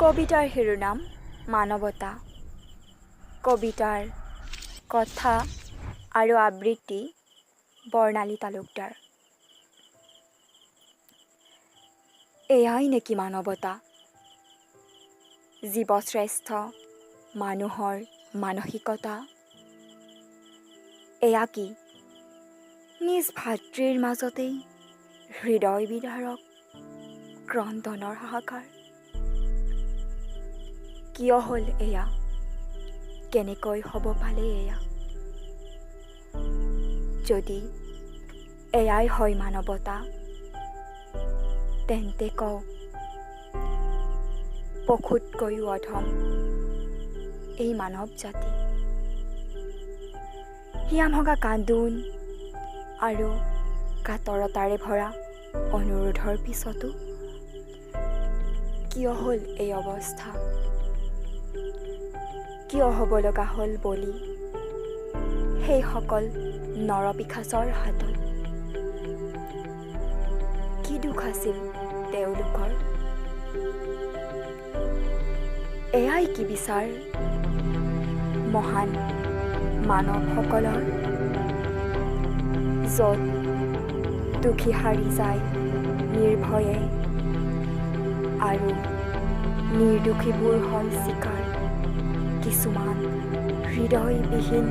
কবিতাৰ শিৰোনাম মানৱতা। কবিতাৰ কথা আৰু আবৃত্তি বৰ্ণালী তালুকদাৰ। এয়াই নেকি মানৱতা? জীৱশ্ৰেষ্ঠ মানুহৰ মানসিকতা। এয়া কি নিজ ভাতৃৰ মাজতেই হৃদয় বিদাৰক ক্ৰন্দনৰ হাহাকাৰ? কিয় হ'ল এয়া? কেনেকৈ হ'ব পালে এয়া? যদি এয়াই হয় মানৱতা, তেন্তে কওঁ পশুতকৈও অধম এই মানৱ জাতি। হিয়া ভগা কান্দোন আৰু কাতৰতাৰে ভৰা অনুৰোধৰ পিছতো কিয় হ'ল এই অৱস্থা? কিয় হ'ব লগা হ'ল বলি সেইসকল নৰপিশাচৰ হাতত? কি দুখ আছিল তেওঁলোকৰ? এয়াই কি বিচাৰ মহান মানৱসকলৰ? য'ত দুখী হাৰি যায় নিৰ্ভয়ে আৰু নিৰ্দোষীবোৰ হয় চিকাৰ কিছুমান হৃদয়বিহীন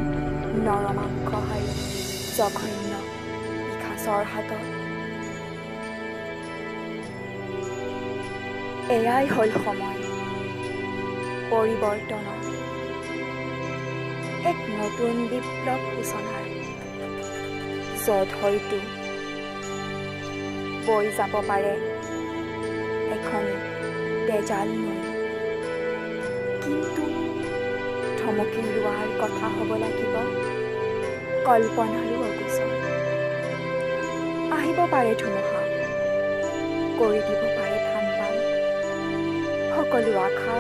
নৰমাংসহাৰী জঘন্য পিশাচৰ হাতত। এয়াই হ'ল সময় পৰিৱৰ্তনৰ, এক নতুন বিপ্লৱ সূচনাৰ, য'ত হয়তো বৈ যাব পাৰে এখন তেজাল নৈ, কিন্তু থমকি ৰোৱাৰ কথা হ'ব লাগিব কল্পনাৰো অগোচৰ। আহিব পাৰে ধুমুহা, কৰি দিব পাৰে ঠাণ্ডা, সকলো আশা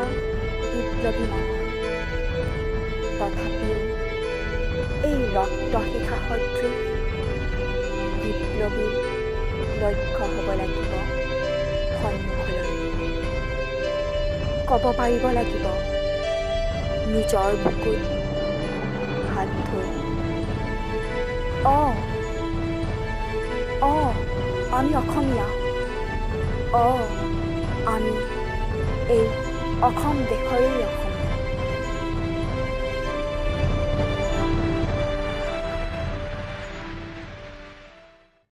বিপ্লৱী মনৰ। তথাপিও এই ৰক্তশিখা সদৃশ বিপ্লৱীৰ লক্ষ্য হ'ব লাগিব সন্মুখলৈ। ক'ব পাৰিব লাগিব নিজৰ বুকুত হাত থৈ, আমি অসমীয়া, আমি এই অসম দেশৰেই অসমীয়া।